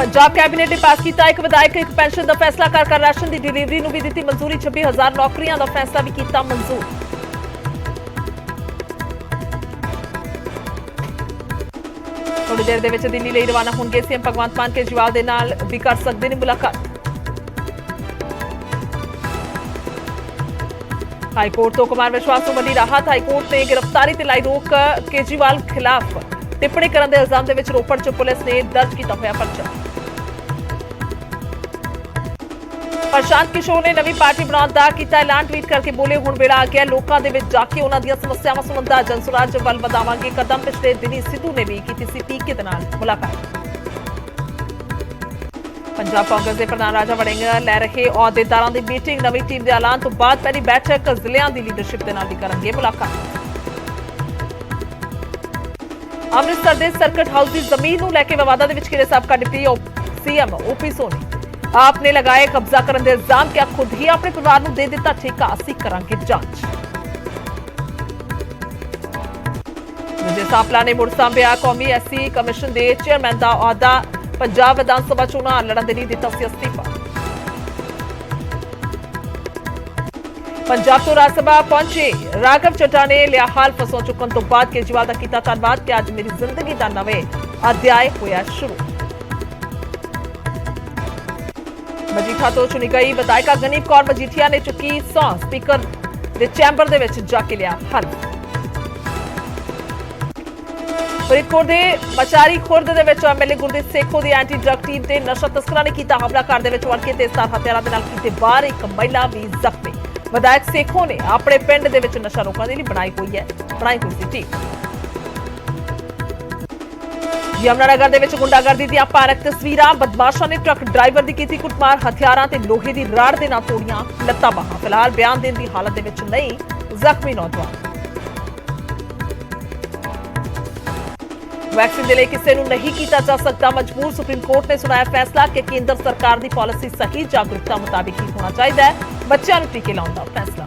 Punjab cabinet ने पास किया एक विधायक एक पेंशन का फैसला कर राशन की डिलीवरी को भी दी मंजूरी 26,000 नौकरियों का फैसला भी किया मंजूर। थोड़ी देर के दिल्ली लिए रवाना होंगे सीएम भगवंत मान केजरीवाल के नाल भी कर सकते हैं मुलाकात। हाईकोर्ट तो कुमार विश्वास को मिली राहत। हाईकोर्ट ने गिरफ्तारी ते लाई रोक केजरीवाल खिलाफ टिप्पणी करने के इल्जाम के रोपड़ च पुलिस ने दर्ज किया हुआ पर्चा। प्रशांत किशोर ने नवी पार्टी बनाने का किया ऐलान। ट्वीट करके बोले हुण वेला आ गया लोगों के विच जाके उन्हां दीआं समस्यावां संबंधा जनसुराज वल वधावांगे कदम। पिछले दिनी सिद्धू ने भी की सी पीके दे नाल मुलाकात। पंजाब कांग्रेस के प्रधान राजा वड़िंग लै रहे अहुदेदारां दी मीटिंग। नवी टीम के ऐलान तो बाद पहली बैठक जिलियां की लीडरशिप के नाल भी करनगे मुलाकात। अमृतसर के सर्किट हाउस की जमीन को लैके विवादा के विच घिरे साबका डिप्टी सीएम ओपी सोनी आपने लगाए कब्जा करने के इल्जाम। क्या खुद ही अपने परिवार को दे दिता ठेका? असीं करांगे जांच। विजय सापला ने मुड़ सांभिया कौमी एससी कमिशन के चेयरमैन का अहुदा। पंजाब विधानसभा चोणां लड़न दे लई दिता सी अस्तीफा। पंजाब तो राज्यसभा पहुंचे राघव चड्ढा ने लिया हाल फसों चुकन तो बाद केजरीवाल का किया धन्यवाद कि अज मेरी जिंदगी का नवे अध्याय होया शुरू। मजीठा तो चुनी गई विधायिका गनीप कौर मजीठिया ने चुकी सौं। स्पीकर के चैंबर दे विच जाके लिया हल। फरीदकोट के मचारी खुर्द दे विच एमएलए गुरदीप सेखो की एंटी ड्रग टीम ते नशा तस्करां ने किया हमला। घर दे विच वड़ के तेजधार हथियारां दे नाल कीते वार। एक महिला भी जख्मी। विधायक सेखो ने अपने पिंड दे विच नशा रोकने के लिए बनाई हुई सी टीम। यमुनानगर दे विच गुंडागर्दी दी भारक तस्वीरां। बदमाशां ने ट्रक ड्राइवर की की कुटमार। हथियारां ते लोहे की राड़ दे नाल तोड़ियां लत्तां बाहां। फिलहाल बयान देने की हालत दे विच नहीं जख्मी नौजवान। वैक्सीन के लिए किसी को नहीं किया जा सकता मजबूर। सुप्रीम कोर्ट ने सुनाया फैसला कि केंद्र सरकार की पॉलिसी सही जागरूकता मुताबिक ही होना चाहिए। बच्चों को टीके लाने का फैसला।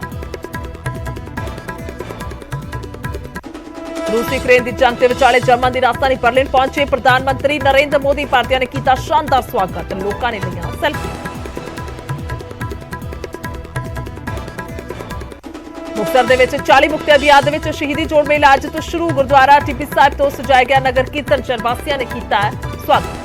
रूस यूक्रेन की जंग के विचाले जर्मन की राजधानी बर्लिन पहुंचे प्रधानमंत्री नरेंद्र मोदी। भारतीयों ने किया शानदार स्वागत। लोगों ने लिया सेल्फी। मुक्तसर दे विच 40 मुक्तियां दी याद विच शहीदी जोड़ मेला अज तो शुरू। गुरुद्वारा टिब्बी साहिब तो सजाया गया नगर कीर्तन। शहर वासियों ने किया स्वागत।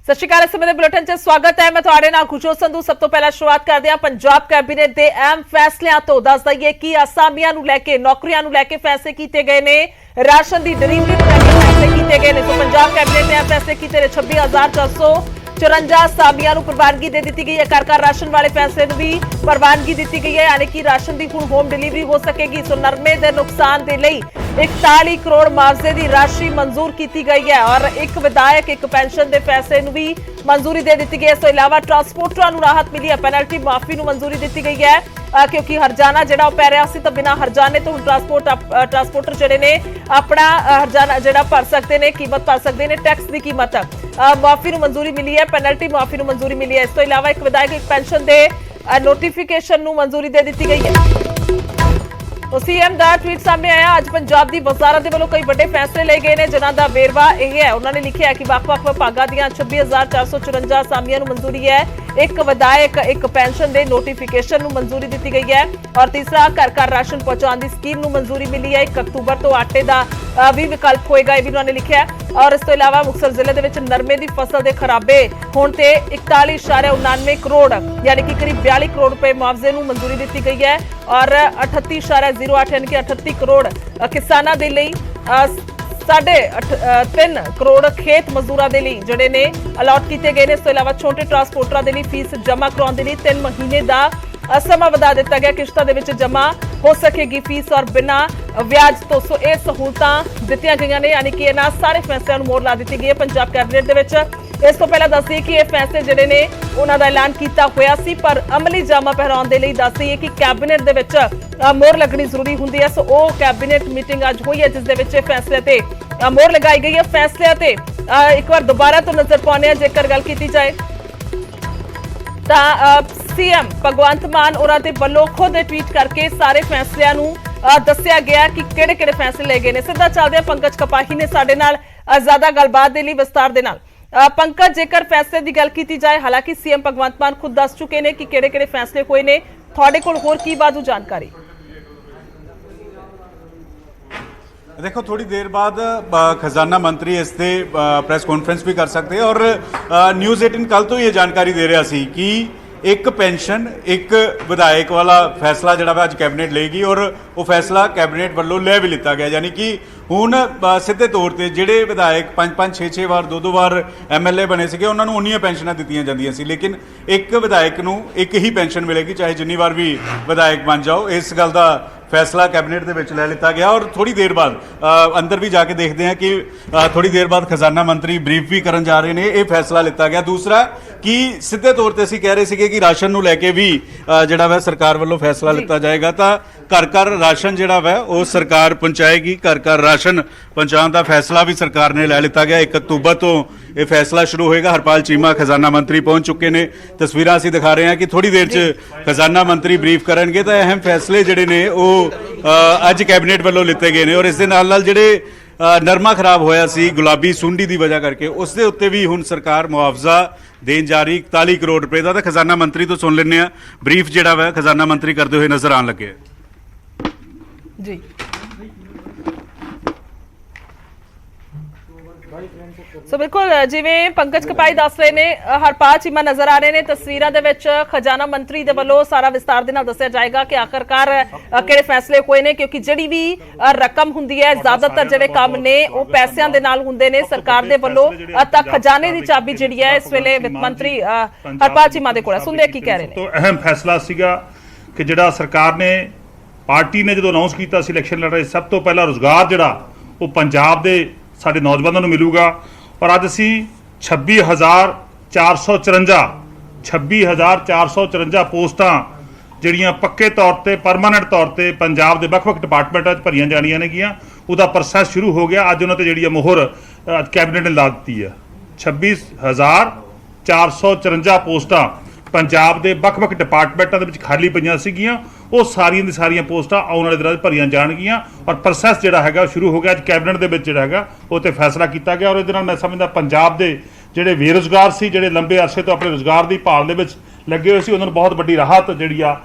सत श्री अकाल। इस समय बुलेटिन च स्वागत है। मैं तुहाडे नाल खुशबू संधू। सब तो पहला शुरुआत करते हैं पंजाब कैबिनेट के अहम फैसलों तो। दस दईए कि असामियां नूं लैके नौकरियां नूं लैके फैसले किए गए ने। राशन की डिलीवरी नूं लैके फैसले किए गए ने। तो पंजाब कैबिनेट ने अहम फैसले किए ने। 26,454 असामियां नूं प्रवानगी दे दी गई है। घर राशन वाले फैसले नूं भी प्रवानगी दी गई है, यानी कि राशन की हुण होम डिलीवरी हो सकेगी। सो नरमे के नुकसान के लिए 41 करोड़ मुआवजे की राशि मंजूर की गई है और एक विधायक एक पेंशन के फैसले को भी मंजूरी दे दी गई है। इस तो इलावा ट्रांसपोर्टरों को राहत मिली है। पेनल्टी माफी को मंजूरी दी गई है क्योंकि हरजाना जो पै रहा सी तो बिना हरजाने तो ट्रांसपोर्टर जोड़े ने अपना हरजाना जो भर सकते हैं, कीमत भर सकते हैं। टैक्स की कीमत माफी को मंजूरी मिली है। पेनल्टी माफी को मंजूरी मिली है। इस तो इलावा एक विधायक एक पेंशन के नोटिफिकेशन को मंजूरी दे दी गई है। तो सीएम का ट्वीट सामने आया। अज पंजाब की वजारत के वालों कई बड़े फैसले ले गए हैं जिन्हों का वेरवा यह है। उन्होंने लिखा है कि वक्-वक् विभागों दी 26,454 असामियां को मंजूरी है। एक विधायक एक पेंशन के नोटिफिकेशन को मंजूरी दी गई है और तीसरा घर राशन पहुंचाने की स्कीम को मंजूरी मिली है। 1 अक्तूबर तो आटे का भी विकल्प होएगा, यह भी उन्होंने लिखा है। और इस तो इलावा मुक्तसर जिले के नरमे की फसल के खराबे होने से 41.99 करोड़ यानी कि करीब 42 करोड़ रुपए मुआवजे को मंजूरी दी गई है और 38.08 यानी कि 38 करोड़ किसानों के लिए 3.5 करोड़ खेत मजदूरों के लिए जोड़े ने अलॉट किए गए हैं। इस तो इलावा छोटे ट्रांसपोर्टरों के लिए फीस जमा करवाने लिए 3 महीने का समा वधा दिता गया। किश्तां दे विच जमा हो सकेगी फीस और बिना ब्याज तो। सो ये सहूलतां दित्तियां गईयां ने, यानी कि इन्हां सारे फैसलों मोहर ला दी गई है पंजाब कैबिनेट दे विच। इस तो पहला दस दिए कि यह फैसले जिहड़े ने उन्हां दा ऐलान किया होया सी, पर अमली जामा पहराउण दे लई दस दिए कि कैबिनेट दे विच मोहर लगनी जरूरी हुंदी है। सो वो कैबिनेट मीटिंग अज हुई है जिस दे विच फैसले ते मोहर लगाई गई है फैसले ते एक बार दोबारा तो नजर पाने जेकर गल की जाए सीएम भगवंत मान उन्हां दे वल्लों खुद ट्वीट करके सारे फैसलिਆਂ ਨੂੰ ਦੱਸਿਆ ਗਿਆ ਕਿ ਕਿਹੜੇ फैसले लए गए ने। सीधा चलदे पंकज कपाही ने साडे नाल ज्यादा गलबात दे लई विस्तार दे नाल। पंकज जेकर फैसले की गल की जाए, हालांकि सीएम भगवंत मान खुद दस चुके हैं कि किहड़े फैसले होए ने, तुहाडे कोल होर की वाधू जानकारी? देखो थोड़ी देर बाद खजाना मंत्री इस ते प्रेस कॉन्फ्रेंस भी कर सकते हैं और न्यूज़ 18 कल तो ये जानकारी दे रहा सी कि एक पेंशन एक विधायक वाला फैसला जिहड़ा वा अज कैबिनेट लेगी और वो फैसला कैबिनेट वालों लै भी लिता गया, यानी कि हुण सीधे तौर पर जिहड़े विधायक 5-5 6-6 बार 2-2 बार MLA बने सीगे उन्हां नूं उन्नियां पेंशनां दित्तियां जांदियां सी, लेकिन एक विधायक नूं एक ही पेंशन मिलेगी चाहे जिन्नी बार भी विधायक बन जाओ। इस गल का फैसला कैबिनेट के विच लै लिता गया और थोड़ी देर बाद अंदर भी जाके देखते हैं कि थोड़ी देर बाद खजाना मंत्री ब्रीफ भी करन जा रहे हैं, ये फैसला लिता गया। दूसरा कि सीधे तौर पर असीं कह रहे थे कि राशन नूं लैके भी जिहड़ा वा सरकार वालों फैसला लिता जाएगा, तो घर घर राशन जिहड़ा वा वो सरकार पहुँचाएगी, घर घर राशन पहुँचाने का फैसला भी सरकार ने लै लिता गया। 1 अक्तूबर तो ये फैसला शुरू होएगा। हरपाल चीमा खजाना मंत्री पहुँच चुके हैं, तस्वीरां असीं दिखा रहे हैं कि थोड़ी देर च खजाना मंत्री ब्रीफ करनगे तो अहम फैसले जिहड़े ने वो अज कैबिनेट वालों लिते गए हैं। और इस दे नाल नाल जिहड़े नरमा खराब होया सी गुलाबी सुंडी की वजह करके उस दे उत्ते भी हुण सरकार मुआवजा देन जा रही 41 करोड़ रुपए का। तो खजाना मंत्री तो सुन लेने ब्रीफ जिहड़ा वा खजाना मंत्री करते हुए नजर आन लगे जी। सो बिल्कुल जिवें पंकज कपाई दस रहे ने, हरपाल चीमा नजर आ रहे ने तस्वीरां दे विच। खजाना मंत्री दे वल्लों सारा विस्तार दे नाल दस्सिया जाएगा कि आखिरकार किहड़े फैसले होए ने, क्योंकि जिहड़ी भी रकम हुंदी है ज्यादातर जिहड़े काम ने वो पैसिਆਂ दे नाल हुंदे ने सरकार दे वल्लों। तां खजाने दी चाबी जिहड़ी है इस वेले वित्त मंत्री हरपाल चीमा दे कोल। सुनदे की कह रहे ने। तो अहम फैसला सीगा कि जिहड़ा सरकार ने पार्टी ने जो अनाउंस किया सी इलैक्शन लड़ रहे, सब तो पहला रोजगार जिहड़ा वो पंजाब दे साडे नौजवानों नूं मिलूगा। और अज असी 26,454 पोस्टां जिहड़ियां पक्के तौर पर परमानेंट तौर पर पंजाब के ਵੱਖ-ਵੱਖ डिपार्टमेंटां भरीआं जाणीआं नेगीआं, उहदा प्रोसैस शुरू हो गया। अज उन्हां ते जिहड़ी मोहर कैबिनेट ने ला दी है। 26,454 पोस्टां पंजाब के ਵੱਖ-ਵੱਖ डिपार्टमेंटां दे विच खाली पईआं सीगीआं, वो सारियां दी सारियां पोस्टां आउण वाले दिनां भरीआं जाणगीआं और प्रोसैस जिहड़ा हैगा शुरू हो गया। अज कैबिनेट दे विच जिहड़ा हैगा वो ते फैसला किया गया और इहदे नाल मैं समझदा पंजाब दे जिहड़े बेरोजगार सी, जिहड़े लंबे अरसे तो अपने रोजगार की भाल दे विच लगे हुए सी, उन्हां नूं बहुत वड्डी राहत जिहड़ी आ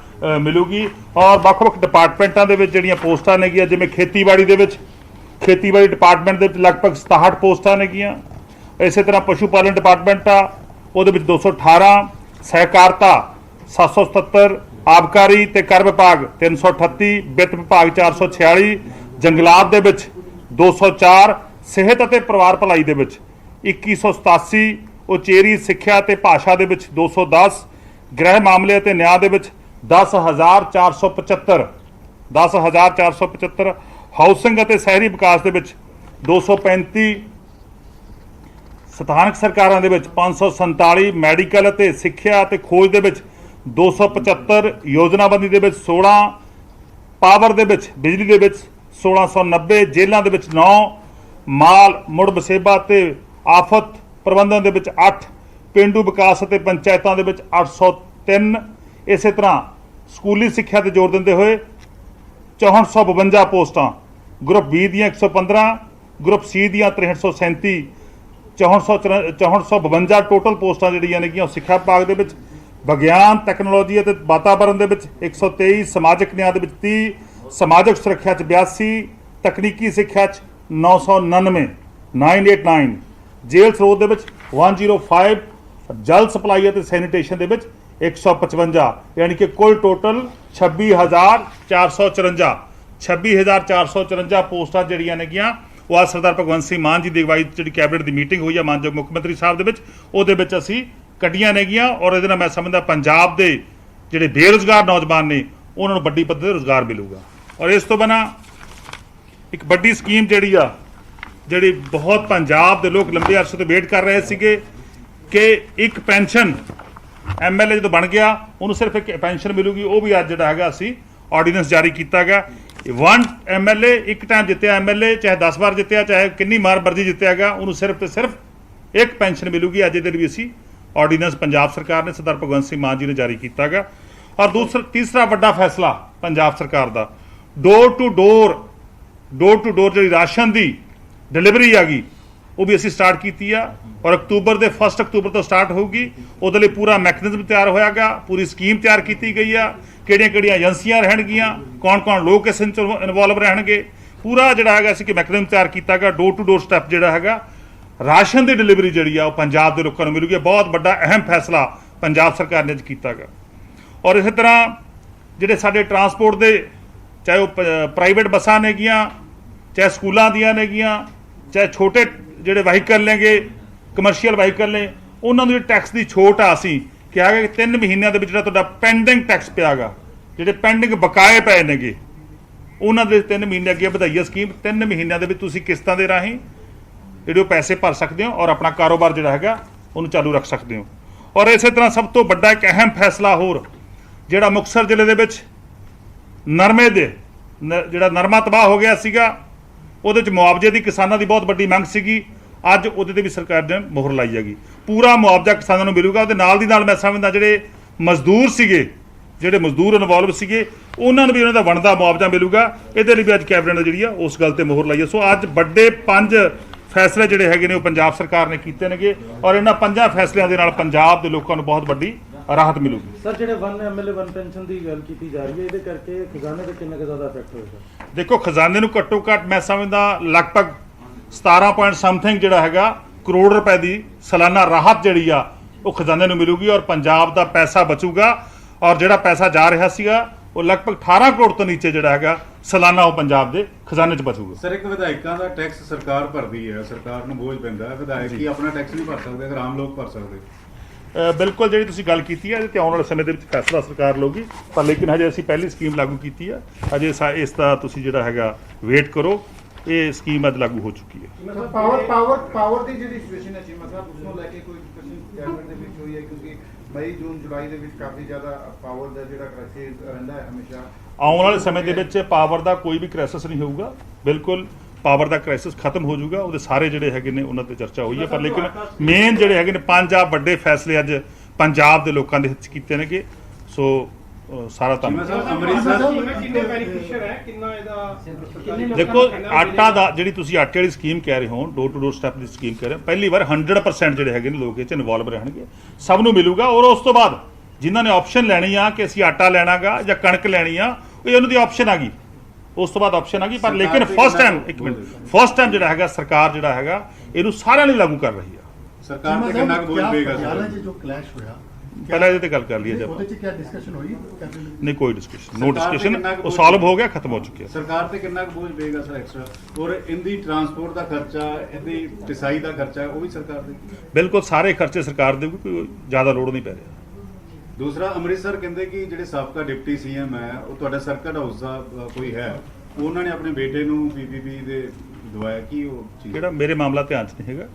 मिलूगी। और ਵੱਖ-ਵੱਖ डिपार्टमेंटां दे विच जिहड़ियां पोस्टां नेगीआं, जिवें खेतीबाड़ी दे विच खेतीबाड़ी डिपार्टमेंट दे विच लगभग 67 पोस्टां नेगीआं। इस तरह पशु पालन डिपार्टमेंट आ उहदे विच 218, सहकारिता 777, आबकारी ते कर विभाग 338, वित्त विभाग 446, जंगलात दे विच 204, सेहत अते परिवार भलाई दे विच 2187, उचेरी सिक्ख्या ते भाषा दे विच 210, गृह मामले अते न्याय दे विच 10,475, हाउसिंग अते शहरी विकास दे विच 235, ਸਥਾਨਕ ਸਰਕਾਰਾਂ ਦੇ ਵਿੱਚ 547, ਮੈਡੀਕਲ ਅਤੇ ਸਿੱਖਿਆ ਅਤੇ ਖੋਜ ਦੇ ਵਿੱਚ 275, ਯੋਜਨਾਬੰਦੀ ਦੇ ਵਿੱਚ 16, ਪਾਵਰ ਦੇ ਵਿੱਚ ਬਿਜਲੀ ਦੇ ਵਿੱਚ 1690, ਜੇਲ੍ਹਾਂ ਦੇ ਵਿੱਚ 9, ਮਾਲ ਮੁੜ ਵਸੇਬਾ ਤੇ ਆਫਤ ਪ੍ਰਬੰਧਨ ਦੇ ਵਿੱਚ 8, ਪਿੰਡੂ ਵਿਕਾਸ ਅਤੇ ਪੰਚਾਇਤਾਂ ਦੇ ਵਿੱਚ 803। ਇਸੇ ਤਰ੍ਹਾਂ ਸਕੂਲੀ ਸਿੱਖਿਆ ਤੇ ਜ਼ੋਰ ਦਿੰਦੇ ਹੋਏ 6452 ਪੋਸਟਾਂ, ਗਰੁੱਪ ਬੀ ਦੀਆਂ 115, ਗਰੁੱਪ ਸੀ ਦੀਆਂ 6337, 6452 टोटल पोस्टां जिहड़ियां नेगीआं सिक्ख्या विभाग दे विच, विग्यान तैक्नोलॉजी अते वातावरण दे विच 123, समाजिक न्याय दे विच 30, समाजिक सुरक्षा च 82, तकनीकी सिक्ख्या च 999, 989, जेल स्रोत दे विच 105, जल सप्लाई अते सैनीटेशन दे विच 155, यानी कि कुल टोटल 26,454 पोस्टां जिहड़ियां नेगीआं वो आज सरदार भगवंत सिंह मान जी की अगवाई जी कैबिनेट की मीटिंग हुई है मानयोग मुख्यमंत्री साहब के असी कड्डियां नेगियां। और ये मैं समझदा पंजाब के जोड़े बेरोजगार नौजवान ने उन्होंने वड्डी पद्धति पर रोजगार मिलूगा। और इस तो बिना एक वड्डी स्कीम जी बहुत पंजाब के लोग लंबे अरसे तो वेट कर रहे थे कि एक पेंशन MLA जो बन गया उन्होंने सिर्फ एक पेंशन मिलूगी, वो भी अज जोड़ा है असी ऑर्डीनेंस जारी किया गया। वन MLA ਇੱਕ ਟਾਈਮ ਜਿੱਤਿਆ MLA ਚਾਹੇ 10 ਵਾਰ ਜਿੱਤਿਆ ਚਾਹੇ ਕਿੰਨੀ ਮਾਰ ਮਰਜ਼ੀ ਜਿੱਤਿਆਗਾ ਉਹਨੂੰ ਸਿਰਫ ਤੇ ਸਿਰਫ ਇੱਕ ਪੈਨਸ਼ਨ ਮਿਲੂਗੀ। ਅੱਜ ਦੇ ਦਿਨ ਵੀ ਅਸੀਂ ਆਰਡੀਨੈਂਸ ਪੰਜਾਬ ਸਰਕਾਰ ਨੇ ਸਰਦਾਰ ਭਗਵੰਤ ਸਿੰਘ ਮਾਨ ਜੀ ਨੇ ਜਾਰੀ ਕੀਤਾਗਾ। ਔਰ ਤੀਸਰਾ ਵੱਡਾ ਫੈਸਲਾ ਪੰਜਾਬ ਸਰਕਾਰ ਦਾ ਡੋਰ ਟੂ ਡੋਰ ਜਿਹੜੀ ਰਾਸ਼ਨ ਦੀ ਡਿਲੀਵਰੀ ਆ ਗਈ ਉਹ ਵੀ ਅਸੀਂ ਸਟਾਰਟ ਕੀਤੀ ਆ ਔਰ 1 ਅਕਤੂਬਰ ਤੋਂ ਸਟਾਰਟ ਹੋਊਗੀ। ਉਹਦੇ ਲਈ ਪੂਰਾ ਮੈਕੈਨਿਜ਼ਮ ਤਿਆਰ ਹੋਇਆਗਾ, ਪੂਰੀ ਸਕੀਮ ਤਿਆਰ ਕੀਤੀ ਗਈ ਆ, ਕਿਹੜੀਆਂ ਏਜੰਸੀਆਂ ਰਹਿਣਗੀਆਂ, ਕੌਣ ਲੋਕ ਇਸ ਵਿੱਚ ਇਨਵੋਲਵ ਰਹਿਣਗੇ, ਪੂਰਾ ਜਿਹੜਾ ਹੈਗਾ ਅਸੀਂ ਕਿ ਮੈਕੈਨਿਜ਼ਮ ਤਿਆਰ ਕੀਤਾਗਾ। ਡੋਰ ਟੂ ਡੋਰ ਸਟੈਪ ਜਿਹੜਾ ਹੈਗਾ ਰਾਸ਼ਨ ਦੀ ਡਿਲੀਵਰੀ ਜਿਹੜੀ ਆ ਉਹ ਪੰਜਾਬ ਦੇ ਲੋਕਾਂ ਨੂੰ ਮਿਲੂਗੀ। ਬਹੁਤ ਵੱਡਾ ਅਹਿਮ ਫੈਸਲਾ ਪੰਜਾਬ ਸਰਕਾਰ ਨੇ ਅੱਜ ਕੀਤਾਗਾ। ਔਰ ਇਸੇ ਤਰ੍ਹਾਂ ਜਿਹੜੇ ਸਾਡੇ ਟਰਾਂਸਪੋਰਟ ਦੇ ਚਾਹੇ ਉਹ ਪ੍ਰਾਈਵੇਟ ਬੱਸਾਂ ਨੇਗੀਆਂ, ਚਾਹੇ ਸਕੂਲਾਂ ਦੀਆਂ ਨੇਗੀਆਂ, ਚਾਹੇ ਛੋਟੇ ਜਿਹੜੇ ਵਾਹੀਕਲ ਨੇਗੇ ਕਮਰਸ਼ੀਅਲ ਵਾਹੀਕਲ ਨੇ, ਉਹਨਾਂ ਨੂੰ ਟੈਕਸ ਦੀ ਛੋਟ ਆ ਅਸੀਂ ਕਿਹਾ ਕਿ 3 ਮਹੀਨਿਆਂ ਦੇ ਵਿੱਚ ਜਿਹੜਾ ਤੁਹਾਡਾ ਪੈਂਡਿੰਗ ਟੈਕਸ ਪਿਆਗਾ, ਜਿਹੜੇ ਪੈਂਡਿੰਗ ਬਕਾਏ ਪਏ ਨੇਗੇ ਉਹਨਾਂ ਦੇ 3 ਮਹੀਨੇ ਅੱਗੇ ਵਧਾਈ ਹੈ ਸਕੀਮ। 3 ਮਹੀਨਿਆਂ ਦੇ ਵਿੱਚ ਤੁਸੀਂ ਕਿਸ਼ਤਾਂ ਦੇ ਰਾਹੀਂ ਜਿਹੜੇ ਉਹ ਪੈਸੇ ਭਰ ਸਕਦੇ ਹੋ ਔਰ ਆਪਣਾ ਕਾਰੋਬਾਰ ਜਿਹੜਾ ਹੈਗਾ ਉਹਨੂੰ ਚਾਲੂ ਰੱਖ ਸਕਦੇ ਹੋ। ਔਰ ਇਸੇ ਤਰ੍ਹਾਂ ਸਭ ਤੋਂ ਵੱਡਾ ਇੱਕ ਅਹਿਮ ਫੈਸਲਾ ਹੋਰ ਜਿਹੜਾ ਮੁਕਤਸਰ ਜ਼ਿਲ੍ਹੇ ਦੇ ਵਿੱਚ ਨਰਮੇ ਦੇ ਜਿਹੜਾ ਨਰਮਾ ਤਬਾਹ ਹੋ ਗਿਆ ਸੀਗਾ ਉਹਦੇ 'ਚ ਮੁਆਵਜ਼ੇ ਦੀ ਕਿਸਾਨਾਂ ਦੀ ਬਹੁਤ ਵੱਡੀ ਮੰਗ ਸੀਗੀ। ਅੱਜ ਉਹਦੇ 'ਤੇ ਵੀ ਸਰਕਾਰ ਨੇ ਮੋਹਰ ਲਾਈ ਹੈਗੀ। ਪੂਰਾ ਮੁਆਵਜ਼ਾ ਕਿਸਾਨਾਂ ਨੂੰ ਮਿਲੂਗਾ। ਉਹਦੇ ਨਾਲ ਦੀ ਨਾਲ ਮੈਂ ਸਮਝਦਾ ਜਿਹੜੇ ਮਜ਼ਦੂਰ ਇਨਵੋਲਵ ਸੀਗੇ ਉਹਨਾਂ ਨੂੰ ਵੀ ਉਹਨਾਂ ਦਾ ਬਣਦਾ ਮੁਆਵਜ਼ਾ ਮਿਲੂਗਾ। ਇਹਦੇ ਲਈ ਵੀ ਅੱਜ ਕੈਬਨਿਟ ਨੇ ਜਿਹੜੀ ਆ ਉਸ ਗੱਲ ਤੇ ਮੋਹਰ ਲਾਈ ਹੈ। ਸੋ ਅੱਜ ਵੱਡੇ 5 ਫੈਸਲੇ ਜਿਹੜੇ ਹੈਗੇ ਨੇ ਉਹ ਪੰਜਾਬ ਸਰਕਾਰ ਨੇ ਕੀਤੇ ਨੇਗੇ ਔਰ ਇਹਨਾਂ 5 ਫੈਸਲਿਆਂ ਦੇ ਨਾਲ ਪੰਜਾਬ ਦੇ ਲੋਕਾਂ ਨੂੰ ਬਹੁਤ ਵੱਡੀ ਰਾਹਤ ਮਿਲੂਗੀ। ਸਰ ਜਿਹੜੇ 1 MLA 1 ਪੈਨਸ਼ਨ ਦੀ ਗੱਲ ਕੀਤੀ ਜਾ ਰਹੀ ਹੈ ਇਹਦੇ ਕਰਕੇ ਖਜ਼ਾਨੇ ਤੇ ਕਿੰਨਾ ਕੁ ਜ਼ਿਆਦਾ ਇਫੈਕਟ ਹੋਏਗਾ? ਦੇਖੋ ਖਜ਼ਾਨੇ ਨੂੰ ਘੱਟੋ ਘੱਟ ਮੈਂ ਸਮਝਦਾ ਲਗਭਗ 17 ਪੁਆਇੰਟ ਸਮਥਿੰਗ ਜਿਹੜਾ ਹੈਗਾ ਕਰੋੜ ਰੁਪਏ ਦੀ ਸਾਲਾਨਾ ਰਾਹਤ ਜਿਹੜੀ ਆ ਉਹ ਖਜ਼ਾਨੇ ਨੂੰ ਮਿਲੂਗੀ ਔਰ ਪੰਜਾਬ ਦਾ ਪੈਸਾ ਬਚੂਗਾ। ਔਰ ਜਿਹੜਾ ਪੈਸਾ ਜਾ ਰਿਹਾ ਸੀਗਾ ਉਹ ਲਗਭਗ 18 ਕਰੋੜ ਤੋਂ ਨੀਚੇ ਜਿਹੜਾ ਹੈਗਾ ਸਾਲਾਨਾ ਉਹ ਪੰਜਾਬ ਦੇ ਖਜ਼ਾਨੇ 'ਚ ਬਚੂਗਾ। ਸਰ ਇੱਕ ਵਿਧਾਇਕਾਂ ਦਾ ਟੈਕਸ ਸਰਕਾਰ ਭਰਦੀ ਹੈ, ਸਰਕਾਰ ਨੂੰ ਬੋਝ ਪੈਂਦਾ ਹੈ, ਵਿਧਾਇਕ ਹੀ ਆਪਣਾ ਟੈਕਸ ਨਹੀਂ ਭਰ ਸਕਦੇ ਅਗਰ ਆਮ ਲੋਕ ਭਰ ਸਕਦੇ। ਬਿਲਕੁਲ ਜਿਹੜੀ ਤੁਸੀਂ ਗੱਲ ਕੀਤੀ ਹੈ ਇਹਦੇ ਤੇ ਆਉਣ ਵਾਲੇ ਸਮੇਂ ਦੇ ਵਿੱਚ ਫੈਸਲਾ ਸਰਕਾਰ ਲਊਗੀ, ਪਰ ਲੇਕਿਨ ਹਜੇ ਅਸੀਂ ਪਹਿਲੀ ਸਕੀਮ ਲਾਗੂ ਕੀਤੀ ਹੈ। ਹਜੇ ਇਸ ਦਾ ਤੁਸੀਂ ਜਿਹੜਾ ਹੈਗਾ ਵੇਟ ਕਰੋ। ਇਹ ਸਕੀਮ ਅੱਜ ਲਾਗੂ ਹੋ ਚੁੱਕੀ ਹੈ। ਮਤਲਬ ਪਾਵਰ ਦੀ ਜਿਹੜੀ ਸਿਚੁਏਸ਼ਨ ਹੈ ਜੀ ਮਤਲਬ ਉਸ ਨੂੰ ਲੈ ਕੇ ਕੋਈ ਡਿਸਕਸ਼ਨ ਕੈਬਨਿਟ ਦੇ ਵਿੱਚ ਹੋਈ ਹੈ ਕਿਉਂਕਿ ਮਈ ਜੂਨ ਜੁਲਾਈ ਦੇ ਵਿੱਚ ਕਾਫੀ ਜ਼ਿਆਦਾ ਪਾਵਰ ਦਾ ਜਿਹੜਾ ਕ੍ਰਾਈਸਿਸ ਰਹਿੰਦਾ ਹੈ ਹਮੇਸ਼ਾ। ਆਉਣ ਵਾਲੇ ਸਮੇਂ ਦੇ ਵਿੱਚ ਪਾਵਰ ਦਾ ਕੋਈ ਵੀ ਕ੍ਰਾਈਸਿਸ ਨਹੀਂ ਹੋਊਗਾ। ਬਿਲਕੁਲ ਪਾਵਰ ਦਾ ਕ੍ਰਾਈਸਿਸ ਖਤਮ ਹੋ ਜਾਊਗਾ। ਉਹਦੇ ਸਾਰੇ ਜਿਹੜੇ ਹੈਗੇ ਨੇ ਉਹਨਾਂ ਤੇ ਚਰਚਾ ਹੋਈ ਹੈ, ਪਰ ਲੇਕਿਨ ਮੇਨ ਜਿਹੜੇ ਹੈਗੇ ਨੇ 5 ਵੱਡੇ ਫੈਸਲੇ ਅੱਜ ਪੰਜਾਬ ਦੇ ਲੋਕਾਂ ਦੇ ਹਿੱਤ 'ਚ ਕੀਤੇ ਨੇਗੇ। ਸੋ ਸਾਰਾ ਧੰਨਵਾਦ। ਦੇਖੋ ਆਟਾ ਦਾ ਜਿਹੜੀ ਤੁਸੀਂ ਆਟੇ ਵਾਲੀ ਸਕੀਮ ਕਹਿ ਰਹੇ ਹੋ, ਡੋਰ to door step the scheme ਕਹਿ ਰਹੇ ਹੋ, ਪਹਿਲੀ ਵਾਰ 100% ਜਿਹੜੇ ਹੈਗੇ ਨੇ ਲੋਕ ਇਹ 'ਚ ਇਨਵੋਲਵ ਰਹਿਣਗੇ, ਸਭ ਨੂੰ ਮਿਲੂਗਾ। ਔਰ ਉਸ ਤੋਂ ਬਾਅਦ ਜਿਨ੍ਹਾਂ ਨੇ ਆਪਸ਼ਨ ਲੈਣੀ ਆ ਕਿ ਅਸੀਂ ਆਟਾ ਲੈਣਾਗਾ ਜਾਂ ਕਣਕ ਲੈਣੀ ਆ, ਉਹ ਉਹਨਾਂ ਦੀ ਆਪਸ਼ਨ ਆ ਗਈ। ਉਸ ਤੋਂ ਬਾਅਦ ਆਪਸ਼ਨ ਆ ਗਈ, ਪਰ ਲੇਕਿਨ ਫਸਟ ਟਾਈਮ ਜਿਹੜਾ ਹੈਗਾ ਸਰਕਾਰ ਜਿਹੜਾ ਹੈਗਾ ਇਹਨੂੰ ਸਾਰਿਆਂ ਲਈ ਲਾਗੂ ਕਰ ਰਹੀ ਆ। ਸਰਕਾਰ ਤੇ ਕਿੰਨਾ ਕੁ ਬੋਝ ਪਏਗਾ? ਜੋ ਕਲੈਸ਼ ਹੋਇਆ ਪਹਿਲਾਂ ਇਹਦੇ ਤੇ ਗੱਲ ਕਰ ਲਈਏ। ਉਹਦੇ ਚ ਕੀ ਡਿਸਕਸ਼ਨ ਹੋਈ? ਨਹੀਂ ਕੋਈ ਡਿਸਕਸ਼ਨ, ਨੋ ਡਿਸਕਸ਼ਨ, ਉਹ ਸੋਲਵ ਹੋ ਗਿਆ, ਖਤਮ ਹੋ ਚੁੱਕਿਆ। ਸਰਕਾਰ ਤੇ ਕਿੰਨਾ ਕੁ ਬੋਝ ਪਏਗਾ ਸਰ ਐਕਸਟਰਾ? ਔਰ ਇਹਦੀ ਟਰਾਂਸਪੋਰਟ ਦਾ ਖਰਚਾ, ਇਹਦੀ ਟਿਸਾਈ ਦਾ ਖਰਚਾ ਉਹ ਵੀ ਸਰਕਾਰ ਦੇ? ਬਿਲਕੁਲ ਸਾਰੇ ਖਰਚੇ ਸਰਕਾਰ ਦੇ, ਕੋਈ ਜ਼ਿਆਦਾ ਲੋੜ ਨਹੀਂ ਪੈ ਰਿਹਾ। ਦੂਸਰਾ ਅੰਮ੍ਰਿਤਸਰ ਕਹਿੰਦੇ ਕਿ ਜਿਹੜੇ ਸਾਬਕਾ ਡਿਪਟੀ CM ਹੈ ਉਹ ਤੁਹਾਡਾ ਸਰਕਟ ਹਾਊਸ ਦਾ ਕੋਈ ਹੈ, ਉਹਨਾਂ ਨੇ ਆਪਣੇ ਬੇਟੇ ਨੂੰ PPP ਦੇ ਦਵਾਇਆ ਕਿ ਉਹ ਚੀਜ਼ ਜਿਹੜਾ ਮੇਰੇ ਮਾਮਲਾ ਧਿਆਨ 'ਚ ਨਹੀਂ ਹੈਗਾ।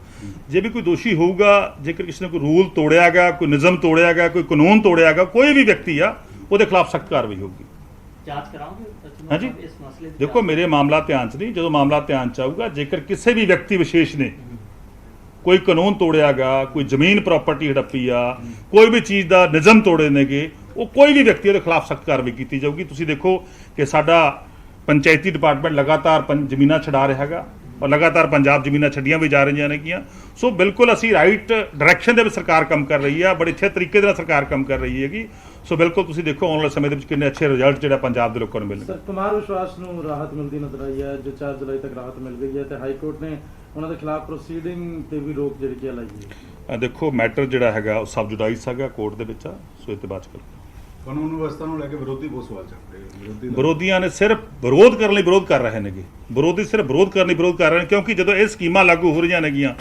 ਜੇ ਵੀ ਕੋਈ ਦੋਸ਼ੀ ਹੋਊਗਾ, ਜੇਕਰ ਕਿਸੇ ਨੇ ਕੋਈ ਰੂਲ ਤੋੜਿਆ ਗਿਆ, ਕੋਈ ਨਿਯਮ ਤੋੜਿਆ ਗਿਆ, ਕੋਈ ਕਾਨੂੰਨ ਤੋੜਿਆ ਗਿਆ, ਕੋਈ ਵੀ ਵਿਅਕਤੀ ਆ ਉਹਦੇ ਖਿਲਾਫ ਸਖਤ ਕਾਰਵਾਈ ਹੋਊਗੀ। ਜਾਂਚ ਕਰਾਉਂਗੇ ਹਾਂਜੀ ਇਸ ਮਸਲੇ ਦੀ? ਦੇਖੋ ਮੇਰੇ ਮਾਮਲਾ ਧਿਆਨ 'ਚ ਨਹੀਂ, ਜਦੋਂ ਮਾਮਲਾ ਧਿਆਨ 'ਚ ਆਊਗਾ, ਜੇਕਰ ਕਿਸੇ ਵੀ ਵਿਅਕਤੀ ਵਿਸ਼ੇਸ਼ ਨੇ ਕੋਈ ਕਾਨੂੰਨ ਤੋੜਿਆ ਗਾ, ਕੋਈ ਜ਼ਮੀਨ ਪ੍ਰਾਪਰਟੀ ਹੜੱਪੀ ਆ, ਕੋਈ ਵੀ ਚੀਜ਼ ਦਾ ਨਿਯਮ ਤੋੜੇ ਨੇਗੇ, ਉਹ ਕੋਈ ਵੀ ਵਿਅਕਤੀ ਉਹਦੇ ਖਿਲਾਫ ਸਖਤ ਕਾਰਵਾਈ ਕੀਤੀ ਜਾਊਗੀ। ਤੁਸੀਂ ਦੇਖੋ ਕਿ ਸਾਡਾ ਪੰਚਾਇਤੀ ਡਿਪਾਰਟਮੈਂਟ ਲਗਾਤਾਰ ਜ਼ਮੀਨਾਂ ਛਡਾ ਰਿਹਾ ਹੈਗਾ ਔਰ ਲਗਾਤਾਰ ਪੰਜਾਬ ਜ਼ਮੀਨਾਂ ਛੱਡੀਆਂ ਵੀ ਜਾ ਰਹੀਆਂ ਨੇਗੀਆਂ। ਸੋ ਬਿਲਕੁਲ ਅਸੀਂ ਰਾਈਟ ਡਾਇਰੈਕਸ਼ਨ ਦੇ ਵਿੱਚ ਸਰਕਾਰ ਕੰਮ ਕਰ ਰਹੀ ਆ, ਬੜੇ ਅੱਛੇ ਤਰੀਕੇ ਦੇ ਨਾਲ ਸਰਕਾਰ ਕੰਮ ਕਰ ਰਹੀ ਹੈਗੀ। ਸੋ ਬਿਲਕੁਲ ਤੁਸੀਂ ਦੇਖੋ ਆਉਣ ਵਾਲੇ ਸਮੇਂ ਦੇ ਵਿੱਚ ਕਿੰਨੇ ਅੱਛੇ ਰਿਜ਼ਲਟ ਜਿਹੜਾ ਪੰਜਾਬ ਦੇ ਲੋਕਾਂ ਨੂੰ ਮਿਲਣਗੇ। ਸਰ ਕੁਮਾਰ ਵਿਸ਼ਵਾਸ ਨੂੰ ਰਾਹਤ ਮਿਲਦੀ ਨਜ਼ਰ ਆਈ ਹੈ, ਜੋ 4 ਜੁਲਾਈ ਤੱਕ ਰਾਹਤ ਮਿਲ ਗਈ ਹੈ ਤੇ ਹਾਈ ਕੋਰਟ ਨੇ ਉਹਨਾਂ ਦੇ ਖਿਲਾਫ ਪ੍ਰੋਸੀਡਿੰਗ ਤੇ ਵੀ ਰੋਕ ਜਿਹੜੀ ਕਿ ਲਾਈ ਹੈ। ਦੇਖੋ ਮੈਟਰ ਜਿਹੜਾ ਹੈਗਾ ਉਹ ਸਬ ਜੁਡਾਈਸ ਹੈਗਾ, ਕੋਰਟ ਦੇ ਵਿੱਚ ਆ। ਸੋ ਇਹ ਤੇ ਬਾਅਦ ਚ ਕਰਾਂਗੇ। ਕਾਨੂੰਨ ਵਿਵਸਥਾ ਨੂੰ ਲੈ ਕੇ ਵਿਰੋਧੀ ਬਹੁਤ ਸਵਾਲ ਚੱਕਦੇ ਵਿਰੋਧੀਆਂ ਨੇ ਸਿਰਫ ਵਿਰੋਧ ਕਰਨ ਲਈ ਵਿਰੋਧ ਕਰ ਰਹੇ ਨੇਗੇ। ਵਿਰੋਧੀ ਸਿਰਫ ਵਿਰੋਧ ਕਰਨ ਲਈ ਵਿਰੋਧ ਕਰ ਰਹੇ ਨੇ, ਕਿਉਂਕਿ ਜਦੋਂ ਇਹ ਸਕੀਮਾਂ ਲਾਗੂ ਹੋ ਰਹੀਆਂ ਨੇਗੀਆਂ,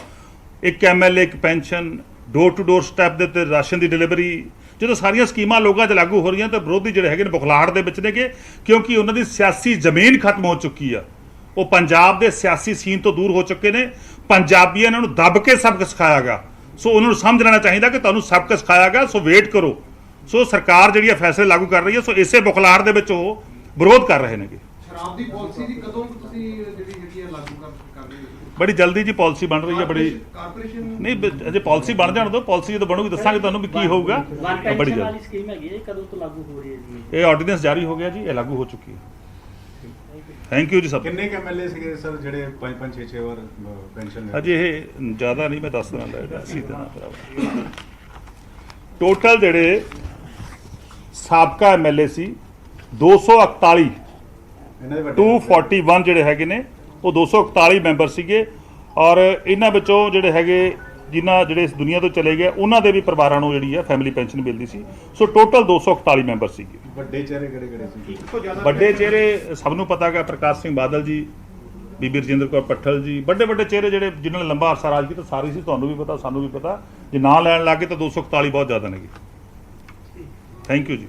1 MLA 1 pension, door to door step ਦੇ ਉੱਤੇ ਰਾਸ਼ਨ ਦੀ ਡਿਲੀਵਰੀ, ਜਦੋਂ ਸਾਰੀਆਂ ਸਕੀਮਾਂ ਲੋਕਾਂ 'ਚ ਲਾਗੂ ਹੋ ਰਹੀਆਂ ਤਾਂ ਵਿਰੋਧੀ ਜਿਹੜੇ ਹੈਗੇ ਨੇ ਬੁਖਲਾਹਟ ਦੇ ਵਿੱਚ ਨੇਗੇ, ਕਿਉਂਕਿ ਉਹਨਾਂ ਦੀ ਸਿਆਸੀ ਜ਼ਮੀਨ ਖਤਮ ਹੋ ਚੁੱਕੀ ਆ। ਉਹ ਪੰਜਾਬ ਦੇ ਸਿਆਸੀ ਸੀਨ ਤੋਂ ਦੂਰ ਹੋ ਚੁੱਕੇ ਨੇ। ਪੰਜਾਬੀਆਂ ਨੇ ਉਹਨੂੰ ਦੱਬ ਕੇ ਸਬਕ ਸਿਖਾਇਆ ਗਾ। ਸੋ ਉਹਨਾਂ ਨੂੰ ਸਮਝ ਲੈਣਾ ਚਾਹੀਦਾ ਕਿ ਤੁਹਾਨੂੰ ਸਬਕ ਸਿਖਾਇਆ ਗਾ, ਸੋ ਵੇਟ ਕਰੋ। ਸੋ ਸਰਕਾਰ ਜਿਹੜੀ ਹੈ ਫੈਸਲੇ ਲਾਗੂ ਕਰ ਰਹੀ ਹੈ। ਸੋ ਇਸੇ ਬੁਖਲਾਹਟ ਦੇ ਵਿੱਚ ਉਹ ਵਿਰੋਧ ਕਰ ਰਹੇ ਨੇਗੇ। ਸ਼ਰਾਬ ਦੀ ਪਾਲਿਸੀ ਦੀ ਕਦੋਂ ਤੁਸੀਂ ਜਿਹੜੀ ਹੈ ਲਾਗੂ ਕਰ ਰਹੇ ਹੋ? ਬੜੀ ਜਲਦੀ ਜੀ ਪਾਲਿਸੀ ਬਣ ਰਹੀ ਹੈ ਬੜੀ ਕਾਰਪੋਰੇਸ਼ਨ ਨਹੀਂ ਅਜੇ ਪਾਲਿਸੀ ਬਣ ਜਾਣ ਦੋ ਪਾਲਿਸੀ ਜਦੋਂ ਬਣੂਗੀ ਦੱਸਾਂਗੇ ਤੁਹਾਨੂੰ ਵੀ ਕੀ ਹੋਊਗਾ वन ਬੜੀ पेंशन ਜਲਦੀ वाली स्कीम है ये कदों तो लागू हो रही है जी ਇਹ ਆਰਡੀਨੈਂਸ ਜਾਰੀ ਹੋ ਗਿਆ ਜੀ ਇਹ ਲਾਗੂ ਹੋ ਚੁੱਕੀ ਹੈ ਥੈਂਕ ਯੂ ਜੀ ਸਭ ਕਿੰਨੇ ਐਮਐਲਏ ਸੀਗੇ ਸਰ ਜਿਹੜੇ 5-5 6-6 ਵਾਰ ਪੈਨਸ਼ਨ ਅਜੇ ਇਹ ਜ਼ਿਆਦਾ ਨਹੀਂ ਮੈਂ ਦੱਸ ਦਿਨਾਂ ਦਾ ਅਸੀਂ ਦੇਣਾ ਟੋਟਲ ਜਿਹੜੇ ਸਾਬਕਾ ਐਮਐਲਏ ਸੀ 241 ਇਹਨਾਂ ਦੇ ਵੱਡੇ 241 ਜਿਹੜੇ ਹੈਗੇ ਨੇ ਉਹ 241 ਮੈਂਬਰ ਸੀਗੇ ਔਰ ਇਹਨਾਂ ਵਿੱਚੋਂ ਜਿਹੜੇ ਹੈਗੇ ਜਿਹੜੇ ਇਸ ਦੁਨੀਆ ਤੋਂ ਚਲੇ ਗਏ ਉਹਨਾਂ ਦੇ ਵੀ ਪਰਿਵਾਰਾਂ ਨੂੰ ਜਿਹੜੀ ਹੈ ਫੈਮਿਲੀ ਪੈਨਸ਼ਨ ਮਿਲਦੀ ਸੀ ਸੋ ਟੋਟਲ 241 ਮੈਂਬਰ ਸੀਗੇ ਵੱਡੇ ਚਿਹਰੇ ਕਿਹੜੇ ਸੀ? ਵੱਡੇ ਚਿਹਰੇ ਸਭ ਨੂੰ ਪਤਾ ਹੈ ਪ੍ਰਕਾਸ਼ ਸਿੰਘ ਬਾਦਲ ਜੀ ਬੀਬੀ ਰਜਿੰਦਰ ਕੌਰ ਪੱਠਲ ਜੀ ਵੱਡੇ ਚਿਹਰੇ ਜਿਹੜੇ ਜਿਨ੍ਹਾਂ ਨੇ ਲੰਬਾ ਅਰਸਾ ਰਾਜ ਕੀਤਾ ਸਾਰੇ ਸੀ ਤੁਹਾਨੂੰ ਵੀ ਪਤਾ ਸਾਨੂੰ ਵੀ ਪਤਾ ਜੇ ਨਾਂ ਲੈਣ ਲੱਗੇ ਤਾਂ 241 ਬਹੁਤ ਜ਼ਿਆਦਾ ਨੇਗੇ ਥੈਂਕ ਯੂ ਜੀ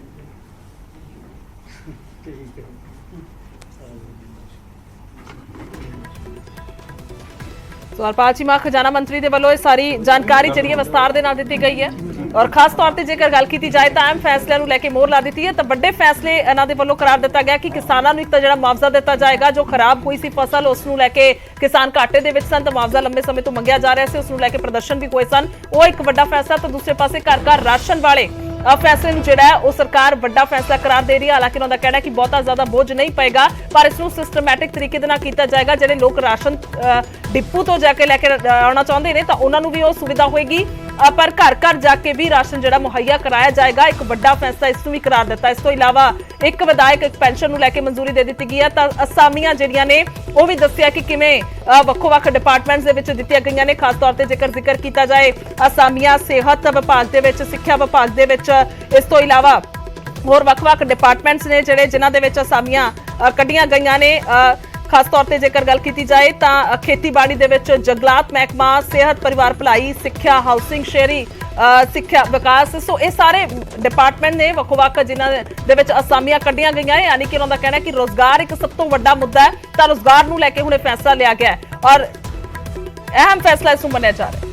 ਸਵਾਲਪਾਲ ਚੀਮਾ ਖਜ਼ਾਨਾ ਮੰਤਰੀ ਦੇ ਵੱਲੋਂ ਇਹ ਸਾਰੀ ਜਾਣਕਾਰੀ ਜਿਹੜੀ ਹੈ ਵਿਸਤਾਰ ਦੇ ਨਾਲ ਦਿੱਤੀ ਗਈ ਹੈ ਔਰ ਖਾਸ ਤੌਰ ਤੇ ਜੇਕਰ ਗੱਲ ਕੀਤੀ ਜਾਏ ਤਾਂ ਅਹਿਮ ਫੈਸਲਿਆਂ ਨੂੰ ਲੈ ਕੇ ਮੋਹਰ ਲਾ ਦਿੱਤੀ ਹੈ ਤਾਂ ਵੱਡੇ ਫੈਸਲੇ ਇਹਨਾਂ ਦੇ ਵੱਲੋਂ ਕਰਾਰ ਦਿੱਤਾ ਗਿਆ ਕਿ ਕਿਸਾਨਾਂ ਨੂੰ ਇੱਕ ਤਾਂ ਜਿਹੜਾ ਮੁਆਵਜ਼ਾ ਦਿੱਤਾ ਜਾਏਗਾ ਜੋ ਖਰਾਬ ਹੋਈ ਸੀ ਫਸਲ ਉਸ ਨੂੰ ਲੈ ਕੇ ਕਿਸਾਨ ਘਾਟੇ ਦੇ ਵਿੱਚ ਸਨ ਤਾਂ ਮੁਆਵਜ਼ਾ ਲੰਬੇ ਸਮੇਂ ਤੋਂ ਮੰਗਿਆ ਜਾ ਰਿਹਾ ਸੀ ਉਸ ਨੂੰ ਲੈ ਕੇ ਪ੍ਰਦਰਸ਼ਨ ਵੀ ਹੋਏ ਸਨ ਉਹ ਇੱਕ ਵੱਡਾ ਫੈਸਲਾ ਤਾਂ ਦੂਸਰੇ ਪਾਸੇ ਘਰ ਰਾਸ਼ਨ ਵਾਲੇ ਫੈਸਲੇ ਨੂੰ ਜਿਹੜਾ ਹੈ ਉਹ ਸਰਕਾਰ ਵੱਡਾ ਫੈਸਲਾ ਕਰਾਰ ਦੇ ਰਹੀ ਹੈ ਹਾਲਾਂਕਿ ਉਹਨਾਂ ਦਾ ਕਹਿਣਾ ਹੈ ਕਿ ਬਹੁਤਾ ਜ਼ਿਆਦਾ ਬੋਝ ਨਹੀਂ ਪਏਗਾ ਪਰ ਇਸ ਨੂੰ ਸਿਸਟਮੈਟਿਕ ਤਰੀਕੇ ਦੇ ਨਾਲ ਕੀਤਾ ਜਾਏਗਾ ਜਿਹੜੇ ਲੋਕ ਰਾਸ਼ਨ ਡਿਪੂ ਤੋਂ ਜਾ ਕੇ ਲੈ ਕੇ ਆਉਣਾ ਚਾਹੁੰਦੇ ਨੇ ਤਾਂ ਉਹਨਾਂ ਨੂੰ ਵੀ ਉਹ ਸੁਵਿਧਾ ਹੋਏਗੀ ਪਰ ਘਰ ਜਾ ਕੇ ਵੀ ਰਾਸ਼ਨ ਜਿਹੜਾ ਮੁਹੱਈਆ ਕਰਾਇਆ ਜਾਏਗਾ ਇੱਕ ਵੱਡਾ ਫੈਸਲਾ ਇਸ ਨੂੰ ਵੀ ਕਰਾਰ ਦਿੱਤਾ ਇਸ ਤੋਂ ਇਲਾਵਾ ਇੱਕ ਵਿਧਾਇਕ ਇੱਕ ਪੈਨਸ਼ਨ ਨੂੰ ਲੈ ਕੇ ਮਨਜ਼ੂਰੀ ਦੇ ਦਿੱਤੀ ਗਈ ਹੈ ਤਾਂ ਅਸਾਮੀਆਂ ਜਿਹੜੀਆਂ ਨੇ ਉਹ ਵੀ ਦੱਸਿਆ ਕਿ ਕਿਵੇਂ ਵੱਖੋ-ਵੱਖ ਡਿਪਾਰਟਮੈਂਟਸ ਦੇ ਵਿੱਚ ਦਿੱਤੀਆਂ ਗਈਆਂ ਨੇ ਖਾਸ ਤੌਰ ਤੇ ਜ਼ਿਕਰ ਕੀਤਾ ਜਾਏ ਅਸਾਮੀਆਂ ਸਿਹਤ ਵਿਭਾਗ ਦੇ ਵਿੱਚ ਸਿੱਖਿਆ ਵਿਭਾਗ ਦੇ ਵਿੱਚ ਇਸ ਤੋਂ ਇਲਾਵਾ ਹੋਰ ਵੱਖ-ਵੱਖ ਡਿਪਾਰਟਮੈਂਟਸ ਨੇ ਜਿਨ੍ਹਾਂ ਦੇ ਵਿੱਚ ਅਸਾਮੀਆਂ ਕੱਢੀਆਂ ਗਈਆਂ ਨੇ ਖਾਸ ਤੌਰ ਤੇ ਜੇਕਰ ਗੱਲ ਕੀਤੀ ਜਾਏ ਤਾਂ ਖੇਤੀਬਾੜੀ ਦੇ ਵਿੱਚ ਜੰਗਲਾਤ ਮਹਿਕਮਾ ਸਿਹਤ ਪਰਿਵਾਰ ਭਲਾਈ ਸਿੱਖਿਆ ਹਾਊਸਿੰਗ ਸ਼ਹਿਰੀ ਸਿੱਖਿਆ ਵਿਕਾਸ ਸੋ ਇਹ ਸਾਰੇ ਡਿਪਾਰਟਮੈਂਟ ਨੇ ਵੱਖ-ਵੱਖ ਜਿਨ੍ਹਾਂ ਦੇ ਵਿੱਚ ਅਸਾਮੀਆਂ ਕੱਢੀਆਂ ਗਈਆਂ ਯਾਨੀ ਕਿ ਉਹਨਾਂ ਦਾ ਕਹਿਣਾ ਹੈ ਕਿ ਰੋਜ਼ਗਾਰ ਇੱਕ ਸਭ ਤੋਂ ਵੱਡਾ ਮੁੱਦਾ ਹੈ ਤਾਂ ਰੋਜ਼ਗਾਰ ਨੂੰ ਲੈ ਕੇ ਹੁਣ ਇਹ ਫੈਸਲਾ ਲਿਆ ਗਿਆ ਹੈ ਔਰ ਅਹਿਮ ਫੈਸਲਾ ਇਸ ਨੂੰ ਮੰਨਿਆ ਜਾ ਰਿਹਾ ਹੈ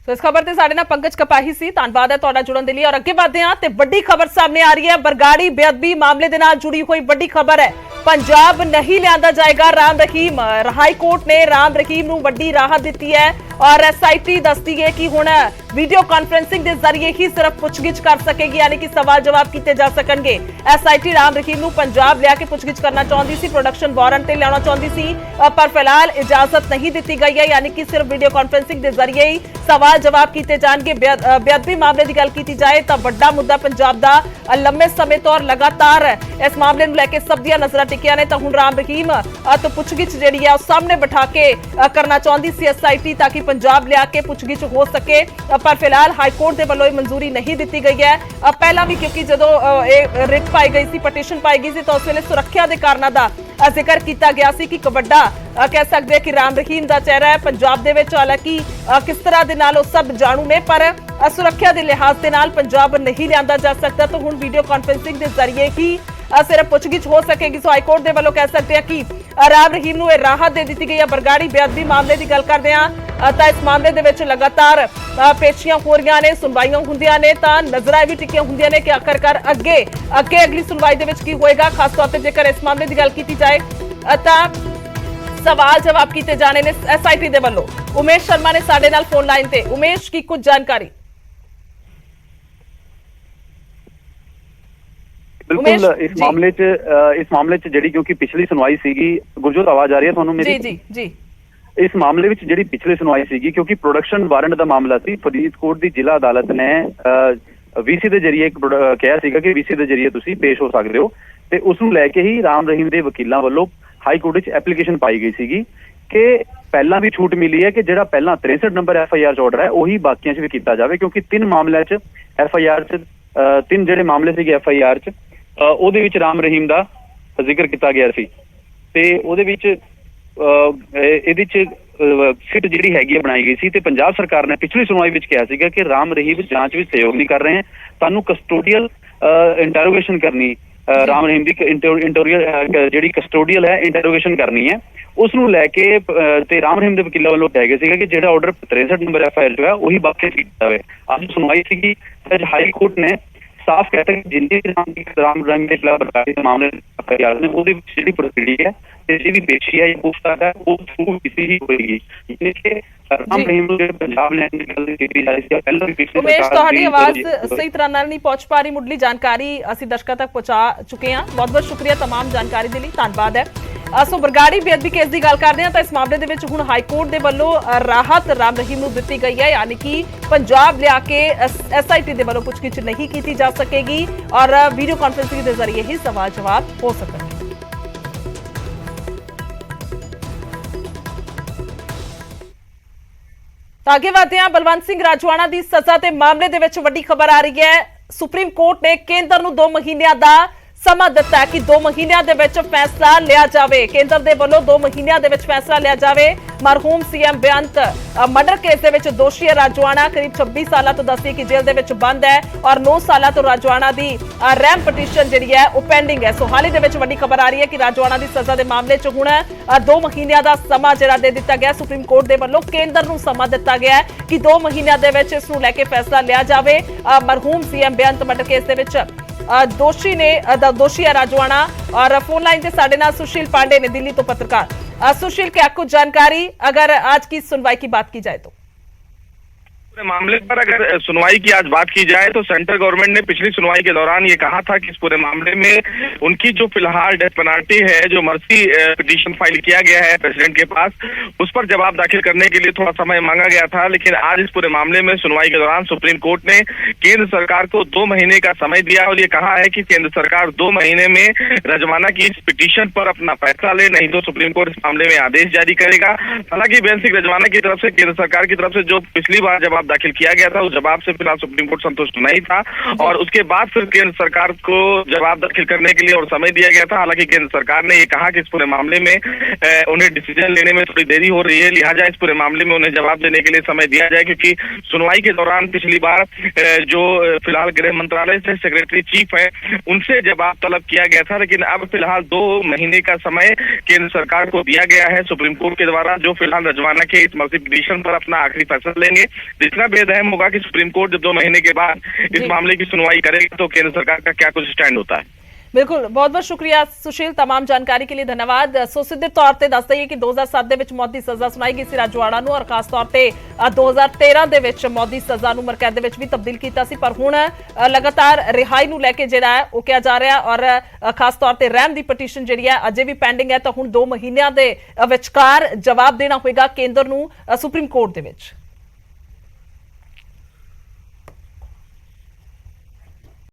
तो इस खबर से साडे नाल पंकज कपाही सी धन्यवाद है तुहाडा जुड़न दे लई और अगे वधदे हां ते वड्डी खबर सामने आ रही है बरगाड़ी बेअदबी मामले दे नाल जुड़ी हुई वड्डी खबर है पंजाब नहीं लियांदा जाएगा राम रहीम हाई कोर्ट ने राम रहीम नूं वड्डी राहत दित्ती है और SIT दसदी है कि हुण वीडियो कॉन्फ्रेंसिंग के जरिए ही सिर्फ पुछगिछ कर सकेगी यानी कि सवाल जवाब किए जा सकणगे SIT राम रहीम नूं पंजाब लिया के पुछगिछ करना चाहती सी प्रोडक्शन वारंट ते लियाना चाहती सी पर फिलहाल इजाजत नहीं दी गई है यानी कि सिर्फ वीडियो कॉन्फ्रेंसिंग के जरिए ही सवाल जवाब किए जाएंगे बेअदबी मामले की गल की जाए तो वड्डा मुद्दा पंजाब का लंबे समय तो और लगातार इस मामले नूं लैके सब दी नजरां टिकियां ने तो हुण राम रहीम तो पुछगिछ जिहड़ी है सामने बिठा के करना चाहती सी SIT ताकि पंजाब लिया के पुछगिछ हो सके पर फिलहाल हाईकोर्ट के वालों मंजूरी नहीं दी गई है पहला भी क्योंकि जो रिट पाई गई सी पटिशन पाई गई सी तो उस वेले सुरक्षा के कारणों का जिक्र किया गया सी कि एक वड्डा कह सकते हैं कि राम रहीम का चेहरा है पंजाब दे विच हालांकि किस तरह के नाल सब जाणू ने पर सुरक्षा के लिहाज के नाल पंजाब नहीं लियांदा जा सकता तो हुण वीडियो कॉन्फ्रेंसिंग के जरिए ही सिर्फ पुछगिछ हो सकेगी सो हाईकोर्ट के वालों कह सकते हैं कि राम रहीम नूं राहत दे दी गई है बरगाड़ी बेअदबी मामले की गल करते हैं तो इस मामले दे विच लगातार पेशियां हो रही ने सुनवाइयां हुंदियां ने तां नज़रां भी टिकियां हुंदियां ने कि आखिरकार अगे अगली सुनवाई दे विच की होएगा खास तौर पर जेकर इस मामले की गल की जाए तां सवाल जवाब किए जाने ने SIT दे वल्लों उमेश शर्मा ने साडे नाल फोन लाइन ते उमेश की कुछ जानकारी बिल्कुल इस मामले च ਜਿਹੜੀ ਕਿਉਂਕਿ ਪਿਛਲੀ ਸੁਣਵਾਈ ਸੀਗੀ ਗੁਰਜੋਤ ਆਵਾਜ਼ ਆ ਰਹੀ ਹੈ ਤੁਹਾਨੂੰ ਮੇਰੀ ਜੀ ਇਸ ਮਾਮਲੇ ਵਿੱਚ ਜਿਹੜੀ ਪਿਛਲੀ ਸੁਣਵਾਈ ਸੀਗੀ ਕਿਉਂਕਿ ਪ੍ਰੋਡਕਸ਼ਨ ਵਾਰੰਟ ਦਾ ਮਾਮਲਾ ਸੀ ਫਰੀਦਕੋਟ ਦੀ ਜ਼ਿਲ੍ਹਾ ਅਦਾਲਤ ਨੇ VC ਦੇ ਜਰੀਏ ਇੱਕ ਕਿਹਾ ਸੀਗਾ ਕਿ VC ਦੇ ਜਰੀਏ ਤੁਸੀਂ ਪੇਸ਼ ਹੋ ਸਕਦੇ ਹੋ ਤੇ ਉਸ ਨੂੰ ਲੈ ਕੇ ਹੀ ਰਾਮ ਰਹੀਮ ਦੇ ਵਕੀਲਾਂ ਵੱਲੋਂ ਹਾਈ ਕੋਰਟ ਵਿੱਚ ਐਪਲੀਕੇਸ਼ਨ ਪਾਈ ਗਈ ਸੀਗੀ ਕਿ ਪਹਿਲਾਂ ਵੀ ਛੂਟ ਮਿਲੀ ਹੈ ਕਿ ਜਿਹੜਾ ਪਹਿਲਾਂ 63 ਨੰਬਰ FIR 'ਚ ਆਰਡਰ ਹੈ ਉਹੀ ਬਾਕੀਆਂ 'ਚ ਵੀ ਕੀਤਾ ਜਾਵੇ ਕਿਉਂਕਿ 3 ਮਾਮਲਿਆਂ 'ਚ FIR 'ਚ 3 ਜਿਹੜੇ ਮਾਮਲੇ ਸੀਗੇ FIR 'ਚ ਉਹਦੇ ਵਿੱਚ ਰਾਮ ਰਹੀਮ ਦਾ ਜ਼ਿਕਰ ਕੀਤਾ ਗਿਆ ਸੀ ਤੇ ਉਹਦੇ ਵਿੱਚ ਇਹਦੇ 'ਚ ਸਿੱਟ ਜਿਹੜੀ ਹੈਗੀ ਹੈ ਬਣਾਈ ਗਈ ਸੀ ਤੇ ਪੰਜਾਬ ਸਰਕਾਰ ਨੇ ਪਿਛਲੀ ਸੁਣਵਾਈ ਵਿੱਚ ਕਿਹਾ ਸੀਗਾ ਕਿ ਰਾਮ ਰਹੀਮ ਜਾਂਚ ਵਿੱਚ ਸਹਿਯੋਗ ਨਹੀਂ ਕਰ ਰਹੇ ਹਨ ਤੁਹਾਨੂੰ ਕਸਟੋਡੀਅਲ ਇੰਟਰੋਗੇਸ਼ਨ ਕਰਨੀ ਰਾਮ ਰਹੀਮ ਦੀ ਇੰਟੋਰੀਅਲ ਜਿਹੜੀ ਕਸਟੋਡੀਅਲ ਹੈ ਇੰਟਰੋਗੇਸ਼ਨ ਕਰਨੀ ਹੈ, ਉਸ ਨੂੰ ਲੈ ਕੇ ਤੇ ਰਾਮ ਰਹੀਮ ਦੇ ਵਕੀਲਾਂ ਵੱਲੋਂ ਕਿਹਾ ਗਿਆ ਸੀਗਾ ਕਿ ਜਿਹੜਾ ਆਰਡਰ 63 ਨੰਬਰ FIR ਜੋ ਹੈ ਉਹੀ ਵਾਪਸ ਕੀਤਾ ਜਾਵੇ। ਅੱਜ ਸੁਣਵਾਈ ਸੀਗੀ, ਅੱਜ ਹਾਈ ਕੋਰਟ ਨੇ ਸਾਫ਼ ਕਹਿਤਾ ਕਿ ਜਿੰਨੇ ਰਾਮ ਰਹੀਮ ਦੇ ਖਿਲਾਫ ਬਰਕਾਰੀ ਦੇ ਮਾਮਲੇ ਨੇ ਉਹਦੇ ਵਿੱਚ ਜਿਹੜੀ ਪ੍ਰੋਸੀਡਿੰਗ ਹੈ ਤੇ ਜਿਹੜੀ ਪੇਸ਼ੀ ਹੈ ਪੁੱਛਤਾਛ ਹੈ ਉਹ ਥਰੂ ਕਿਸੇ ਹੀ ਹੋਏਗੀ। ਜਿਵੇਂ ਕਿ ਰਾਮ ਰਹੀਮ ਨੂੰ ਜਿਹੜੇ ਪੰਜਾਬ ਲੈਣ ਦੀ ਗੱਲ ਕੀਤੀ ਜਾ ਰਹੀ ਸੀ ਪਹਿਲਾਂ ਵੀ ਪਿਛਲੇ ਉਮੇਸ਼, ਤੁਹਾਡੀ ਆਵਾਜ਼ ਸਹੀ ਤਰ੍ਹਾਂ ਨਾਲ ਨਹੀਂ ਪਹੁੰਚ ਪਾ ਰਹੀ। ਮੁੱਢਲੀ ਜਾਣਕਾਰੀ ਅਸੀਂ ਦਰਸ਼ਕਾਂ ਤੱਕ ਪਹੁੰਚਾ ਚੁੱਕੇ ਹਾਂ। ਬਹੁਤ ਬਹੁਤ ਸ਼ੁਕਰੀਆ तमाम ਜਾਣਕਾਰੀ ਦੇ ਲਈ, ਧੰਨਵਾਦ ਹੈ। ਸੋ ਬਰਗਾੜੀ ਬੇਅਦਬੀ ਕੇਸ ਦੀ ਗੱਲ ਕਰਦੇ ਹਾਂ ਤਾਂ ਇਸ ਮਾਮਲੇ ਦੇ ਵਿੱਚ ਹੁਣ ਹਾਈ ਕੋਰਟ ਦੇ ਵੱਲੋਂ ਰਾਹਤ ਰਾਮ ਰਹੀਮ ਨੂੰ ਦਿੱਤੀ ਗਈ ਹੈ, ਯਾਨੀ ਕਿ ਪੰਜਾਬ ਲਿਆ ਕੇ SIT ਦੇ ਵੱਲੋਂ ਪੁੱਛਗਿੱਛ ਨਹੀਂ ਕੀਤੀ ਜਾ ਸਕੇਗੀ ਔਰ ਵੀਡੀਓ ਕਾਨਫਰੰਸਿੰਗ ਦੇ ਜ਼ਰੀਏ ਹੀ ਸਵਾਲ ਜਵਾਬ ਹੋ ਸਕਣਗੇ। ਅੱਗੇ ਵਧਦੇ ਹਾਂ। ਬਲਵੰਤ ਸਿੰਘ ਰਾਜਵਾਨਾ ਦੀ ਸਜ਼ਾ ਦੇ ਮਾਮਲੇ ਦੇ ਵਿੱਚ ਵੱਡੀ ਖਬਰ ਆ ਰਹੀ ਹੈ। ਸੁਪਰੀਮ ਕੋਰਟ ਨੇ ਕੇਂਦਰ ਨੂੰ 2 ਮਹੀਨਿਆਂ ਦਾ ਸਮਾਂ ਦਿੱਤਾ ਕਿ 2 ਮਹੀਨਿਆਂ ਦੇ ਵਿੱਚ ਫੈਸਲਾ ਲਿਆ ਜਾਵੇ। ਕੇਂਦਰ ਦੇ ਵੱਲੋਂ 2 ਮਹੀਨਿਆਂ ਦੇ ਵਿੱਚ ਫੈਸਲਾ ਲਿਆ ਜਾਵੇ। ਮਰਹੂਮ CM ਬੇਅੰਤ ਮਰਡਰ ਕੇਸ ਦੇ ਵਿੱਚ ਦੋਸ਼ੀ ਹੈ ਰਾਜਵਾਨਾ। ਕਰੀਬ 26 ਸਾਲਾਂ ਤੋਂ ਦੱਸੀ ਕਿ ਜੇਲ੍ਹ ਦੇ ਵਿੱਚ ਬੰਦ ਹੈ ਔਰ 9 ਸਾਲਾਂ ਤੋਂ ਰਾਜਵਾਨਾ ਦੀ ਰੈਮ ਪਟੀਸ਼ਨ ਜਿਹੜੀ ਹੈ ਉਹ ਪੈਂਡਿੰਗ ਹੈ। ਸੋ ਹਾਲ ਹੀ ਦੇ ਵਿੱਚ ਵੱਡੀ ਖਬਰ ਆ ਰਹੀ ਹੈ ਕਿ ਰਾਜਵਾਨਾ ਦੀ ਸਜ਼ਾ ਦੇ ਮਾਮਲੇ 'ਚ ਹੁਣ 2 ਮਹੀਨਿਆਂ ਦਾ ਸਮਾਂ ਜਿਹੜਾ ਦੇ ਦਿੱਤਾ ਗਿਆ। ਸੁਪਰੀਮ ਕੋਰਟ ਦੇ ਵੱਲੋਂ ਕੇਂਦਰ ਨੂੰ ਸਮਾਂ ਦਿੱਤਾ ਗਿਆ ਹੈ ਕਿ 2 ਮਹੀਨਿਆਂ ਦੇ ਵਿੱਚ ਇਸ ਨੂੰ ਲੈ ਕੇ ਫੈਸਲਾ ਲਿਆ ਜਾਵੇ। ਮਰਹੂਮ CM ਬੇਅੰਤ ਮਰਡਰ ਕੇਸ ਦੇ ਵਿੱਚ दोषी है राजवाना। और फोन लाइन से साढ़े नाल सुशील पांडे ने दिल्ली तो पत्रकार। सुशील, क्या कुछ जानकारी अगर आज की सुनवाई की बात की जाए तो? मामले पर अगर सुनवाई की आज बात की जाए तो सेंट्रल गवर्नमेंट ने पिछली सुनवाई के दौरान ये कहा था कि इस पूरे मामले में उनकी जो फिलहाल डेथ पेनल्टी है, जो मर्सी पिटीशन फाइल किया गया है प्रेसिडेंट के पास, उस पर जवाब दाखिल करने के लिए थोड़ा समय मांगा गया था। लेकिन आज इस पूरे मामले में सुनवाई के दौरान सुप्रीम कोर्ट ने केंद्र सरकार को 2 महीने का समय दिया और ये कहा है कि केंद्र सरकार 2 महीने में राजवाना की इस पिटीशन पर अपना फैसला ले, नहीं तो सुप्रीम कोर्ट इस मामले में आदेश जारी करेगा। हालांकि बेअंत सिंह राजवाना की तरफ से केंद्र सरकार की तरफ से जो पिछली बार जवाब दाखिल किया गया था उस जवाब से फिलहाल सुप्रीम कोर्ट संतुष्ट नहीं था और उसके बाद फिर केंद्र सरकार को जवाब दाखिल करने के लिए और समय दिया गया था। हालांकि केंद्र सरकार ने ये कहा कि इस पूरे मामले में उन्हें डिसीजन लेने में थोड़ी देरी हो रही है, लिहाजा इस पूरे मामले में उन्हें जवाब देने के लिए समय दिया जाए, क्योंकि सुनवाई के दौरान पिछली बार जो फिलहाल गृह मंत्रालय से सेक्रेटरी चीफ है उनसे जवाब तलब किया गया था। लेकिन अब फिलहाल 2 महीने का समय केंद्र सरकार को दिया गया है सुप्रीम कोर्ट के द्वारा, जो फिलहाल राजवाना के इस मर्सी पिटीशन पर अपना आखिरी फैसला लेंगे। जितना बेहद होगा कि सुप्रीम कोर्ट जब 2 महीने के बाद इस मामले की सुनवाई करेगी तो केंद्र सरकार का क्या कुछ स्टैंड होता है। बिल्कुल, बहुत बहुत शुक्रिया सुशील, तमाम जानकारी के लिए धन्यवाद। सो सीधे तौर पर दस दईए कि 2007 ਦੇ ਵਿੱਚ ਮੌਤ ਦੀ ਸਜ਼ਾ ਸੁਣਾਈ ਗਈ ਸੀ ਰਾਜਵਾਨਾ ਨੂੰ ਔਰ ਖਾਸ ਤੌਰ ਤੇ 2013 ਦੇ ਵਿੱਚ ਮੌਤ ਦੀ ਸਜ਼ਾ ਨੂੰ ਉਮਰ ਕੈਦ ਦੇ ਵਿੱਚ ਵੀ ਤਬਦੀਲ ਕੀਤਾ ਸੀ, ਪਰ ਹੁਣ ਲਗਾਤਾਰ ਰਿਹਾਈ ਨੂੰ ਲੈ ਕੇ ਜਿਹੜਾ ਹੈ ਉਹ ਕਿਹਾ ਜਾ ਰਿਹਾ ਔਰ ਖਾਸ ਤੌਰ ਤੇ ਰੈਮ ਦੀ ਪਟੀਸ਼ਨ ਜਿਹੜੀ ਹੈ ਅਜੇ ਵੀ ਪੈਂਡਿੰਗ ਹੈ। ਤਾਂ ਹੁਣ 2 ਮਹੀਨਿਆਂ ਦੇ ਵਿਚਕਾਰ ਜਵਾਬ ਦੇਣਾ ਹੋਏਗਾ ਕੇਂਦਰ ਨੂੰ ਸੁਪਰੀਮ ਕੋਰਟ ਦੇ ਵਿੱਚ।